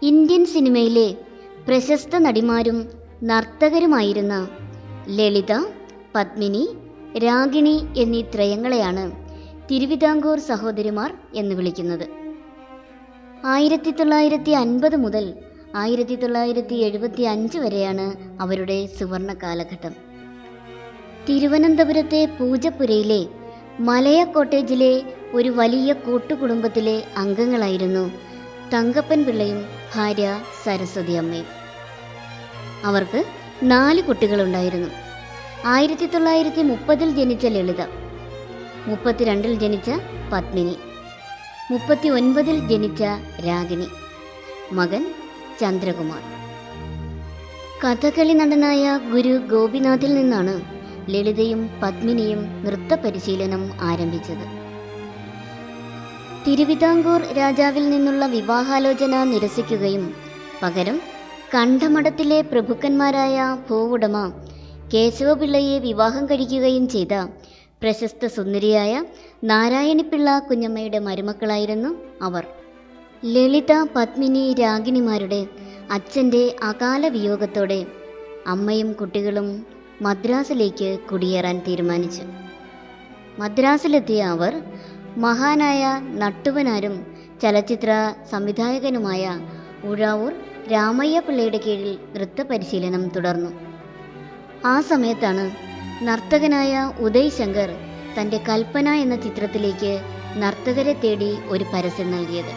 Indian സിനിമയിലെ പ്രശസ്ത നടിമാരും നർത്തകരുമായിരുന്ന ലളിത, പത്മിനി, രാഗിണി എന്നീ ത്രയങ്ങളെയാണ് തിരുവിതാംകൂർ സഹോദരിമാർ എന്ന് വിളിക്കുന്നത്. 1950 മുതൽ 1975 വരെയാണ് അവരുടെ സുവർണ കാലഘട്ടം. തിരുവനന്തപുരത്തെ പൂജപ്പുരയിലെ മലയ കോട്ടേജിലെ ഒരു വലിയ കൂട്ടുകുടുംബത്തിലെ അംഗങ്ങളായിരുന്നു തങ്കപ്പൻ പിള്ളയും ഭാര്യ സരസ്വതി അമ്മയും. അവർക്ക് 4 കുട്ടികളുണ്ടായിരുന്നു. 1930 ജനിച്ച ലളിത, 32 ജനിച്ച പത്മിനി, 39 ജനിച്ച രാഗിണി, മകൻ ചന്ദ്രകുമാർ. കഥകളി നടനായ ഗുരു ഗോപിനാഥിൽ നിന്നാണ് ലളിതയും പത്മിനിയും നൃത്ത പരിശീലനം ആരംഭിച്ചത്. തിരുവിതാംകൂർ രാജാവിൽ നിന്നുള്ള വിവാഹാലോചന നിരസിക്കുകയും പകരം കണ്ഠമഠത്തിലെ പ്രഭുക്കന്മാരായ ഭൂവുടമ കേശവപിള്ളയെ വിവാഹം കഴിക്കുകയും ചെയ്ത പ്രശസ്ത സുന്ദരിയായ നാരായണിപ്പിള്ള കുഞ്ഞമ്മയുടെ മരുമക്കളായിരുന്നു അവർ. ലളിത, പത്മിനി, രാഗിണിമാരുടെ അച്ഛൻ്റെ അകാല വിയോഗത്തോടെ അമ്മയും കുട്ടികളും മദ്രാസിലേക്ക് കുടിയേറാൻ തീരുമാനിച്ചു. മദ്രാസിലെത്തിയ അവർ മഹാനായ നട്ടുവനാരും ചലച്ചിത്ര സംവിധായകനുമായ ഉഴാവൂർ രാമയ്യ പിള്ളയുടെ കീഴിൽ നൃത്ത പരിശീലനം തുടർന്നു. ആ സമയത്താണ് നർത്തകനായ ഉദയ് ശങ്കർ തൻ്റെ കൽപ്പന എന്ന ചിത്രത്തിലേക്ക് നർത്തകരെ തേടി ഒരു പരസ്യം നൽകിയത്.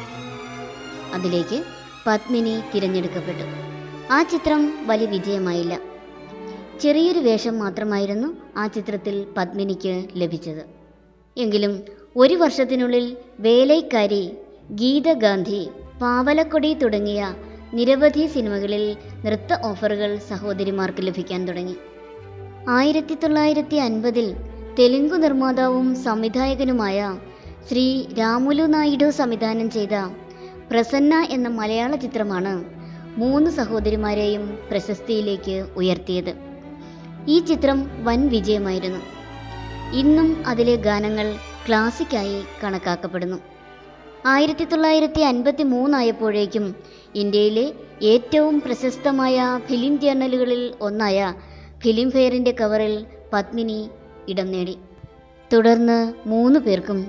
അതിലേക്ക് പത്മിനി തിരഞ്ഞെടുക്കപ്പെട്ടു. ആ ചിത്രം വലിയ വിജയമായില്ല. ചെറിയൊരു വേഷം മാത്രമായിരുന്നു ആ ചിത്രത്തിൽ പത്മിനിക്ക് ലഭിച്ചത്. എങ്കിലും 1 വർഷത്തിനുള്ളിൽ വേലൈക്കാരി, ഗീതഗാന്ധി, പാവലക്കൊടി തുടങ്ങിയ നിരവധി സിനിമകളിൽ നൃത്ത ഓഫറുകൾ സഹോദരിമാർക്ക് ലഭിക്കാൻ തുടങ്ങി. 1950 തെലുങ്ക് നിർമ്മാതാവും സംവിധായകനുമായ ശ്രീ രാമുലു നായിഡു സംവിധാനം ചെയ്ത പ്രസന്ന എന്ന മലയാള ചിത്രമാണ് 3 സഹോദരിമാരെയും പ്രശസ്തിയിലേക്ക് ഉയർത്തിയത്. ഈ ചിത്രം വൻ വിജയമായിരുന്നു. ഇന്നും അതിലെ ഗാനങ്ങൾ ക്ലാസിക്കായി കണക്കാക്കപ്പെടുന്നു. 1953 ആയപ്പോഴേക്കും ഇന്ത്യയിലെ ഏറ്റവും പ്രശസ്തമായ ഫിലിം ജേർണലുകളിൽ ഒന്നായ ഫിലിം ഫെയറിൻ്റെ കവറിൽ പത്മിനി ഇടം നേടി. തുടർന്ന് 3 പേർക്കും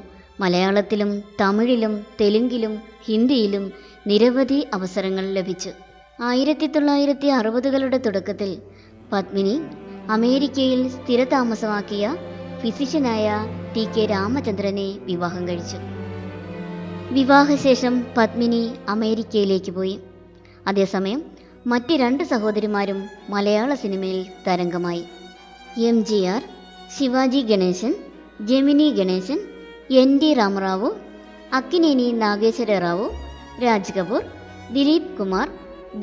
മലയാളത്തിലും തമിഴിലും തെലുങ്കിലും ഹിന്ദിയിലും നിരവധി അവസരങ്ങൾ ലഭിച്ചു. 1960കളുടെ തുടക്കത്തിൽ പത്മിനി അമേരിക്കയിൽ സ്ഥിരതാമസമാക്കിയ ഫിസിഷ്യനായ TK രാമചന്ദ്രനെ വിവാഹം കഴിച്ചു. വിവാഹശേഷം പത്മിനി അമേരിക്കയിലേക്ക് പോയി. അതേസമയം മറ്റ് 2 സഹോദരിമാരും മലയാള സിനിമയിൽ തരംഗമായി. MGR, ശിവാജി ഗണേശൻ, ജെമിനി ഗണേശൻ, NT രാമറാവു, അക്കിനേനി നാഗേശ്വര റാവു, രാജ് കപൂർ, ദിലീപ് കുമാർ,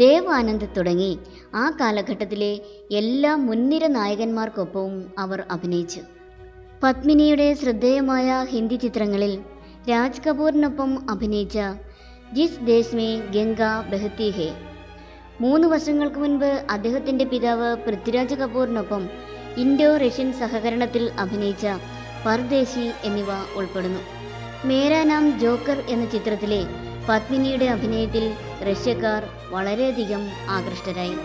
ദേവ് ആനന്ദ് തുടങ്ങി ആ കാലഘട്ടത്തിലെ എല്ലാ മുൻനിര നായകന്മാർക്കൊപ്പവും അവർ അഭിനയിച്ചു. പത്മിനിയുടെ ശ്രദ്ധേയമായ ഹിന്ദി ചിത്രങ്ങളിൽ രാജ് കപൂറിനൊപ്പം അഭിനയിച്ച ജിസ് ദേശ് മേ ഗംഗ ബഹത്തി ഹേ, 3 വർഷങ്ങൾക്ക് മുൻപ് അദ്ദേഹത്തിൻ്റെ പിതാവ് പൃഥ്വിരാജ് കപൂറിനൊപ്പം ഇൻഡോ റഷ്യൻ സഹകരണത്തിൽ അഭിനയിച്ച പർദേശി എന്നിവ ഉൾപ്പെടുന്നു. മേരാ നാം ജോക്കർ എന്ന ചിത്രത്തിലെ പത്മിനിയുടെ അഭിനയത്തിൽ റഷ്യക്കാർ വളരെയധികം ആകൃഷ്ടരായി.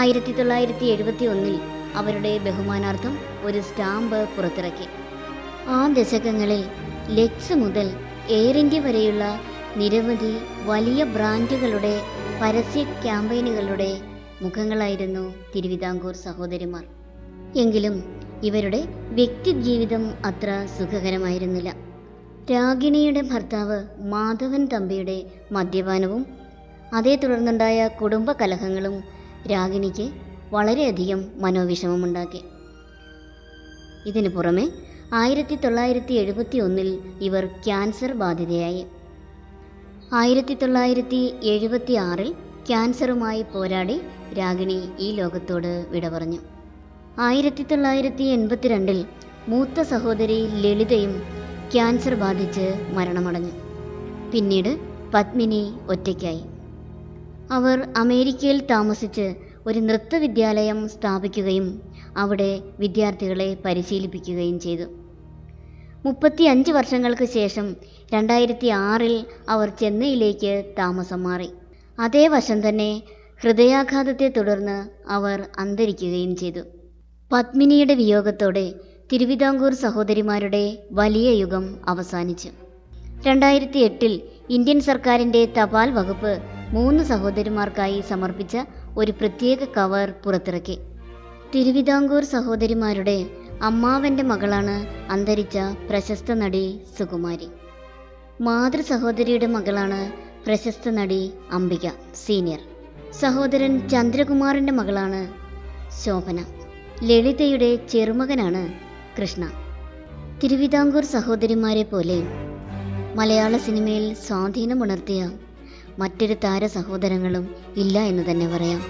1971 അവരുടെ ബഹുമാനാർത്ഥം ഒരു സ്റ്റാമ്പ് പുറത്തിറക്കി. ആ ദശകങ്ങളിൽ ലെക്സ് മുതൽ എയർ ഇന്ത്യ വരെയുള്ള നിരവധി വലിയ ബ്രാൻഡുകളുടെ പരസ്യ ക്യാമ്പയിനുകളുടെ മുഖങ്ങളായിരുന്നു തിരുവിതാംകൂർ സഹോദരിമാർ. എങ്കിലും ഇവരുടെ വ്യക്തിജീവിതം അത്ര സുഖകരമായിരുന്നില്ല. രാഗിണിയുടെ ഭർത്താവ് മാധവൻ തമ്പിയുടെ മദ്യപാനവും അതേ തുടർന്നുണ്ടായ കുടുംബ കലഹങ്ങളും രാഗിണിക്ക് വളരെയധികം മനോവിഷമമുണ്ടാക്കി. ഇതിനു പുറമെ 1971 ഇവർ ക്യാൻസർ ബാധിതയായി. 1976 ക്യാൻസറുമായി പോരാടി രാഗിണി ഈ ലോകത്തോട് വിട പറഞ്ഞു. 1982 മൂത്ത സഹോദരി ലളിതയും ക്യാൻസർ ബാധിച്ച് മരണമടഞ്ഞു. പിന്നീട് പത്മിനി ഒറ്റയ്ക്കായി. അവർ അമേരിക്കയിൽ താമസിച്ച് ഒരു നൃത്തവിദ്യാലയം സ്ഥാപിക്കുകയും അവിടെ വിദ്യാർത്ഥികളെ പരിശീലിപ്പിക്കുകയും ചെയ്തു. 35 വർഷങ്ങൾക്ക് ശേഷം 2006 അവർ ചെന്നൈയിലേക്ക് താമസം മാറി. അതേ വർഷം തന്നെ ഹൃദയാഘാതത്തെ തുടർന്ന് അവർ അന്തരിക്കുകയും ചെയ്തു. പത്മിനിയുടെ വിയോഗത്തോടെ തിരുവിതാംകൂർ സഹോദരിമാരുടെ വലിയ യുഗം അവസാനിച്ചു. 2008 ഇന്ത്യൻ സർക്കാരിൻ്റെ തപാൽ വകുപ്പ് 3 സഹോദരിമാർക്കായി സമർപ്പിച്ച ഒരു പ്രത്യേക കവർ പുറത്തിറക്കി. തിരുവിതാംകൂർ സഹോദരിമാരുടെ അമ്മാവൻ്റെ മകളാണ് അന്തരിച്ച പ്രശസ്ത നടി സുകുമാരി. മാതൃ സഹോദരിയുടെ മകളാണ് പ്രശസ്ത നടി അംബിക സീനിയർ. സഹോദരൻ ചന്ദ്രകുമാറിൻ്റെ മകളാണ് ശോഭന. ലളിതയുടെ ചെറുമകനാണ് കൃഷ്ണ. തിരുവിതാംകൂർ സഹോദരിമാരെ പോലെ മലയാള സിനിമയിൽ സ്വാധീനമുണർത്തിയ മറ്റൊരു താര സഹോദരങ്ങളും ഇല്ല എന്ന് തന്നെ പറയാം.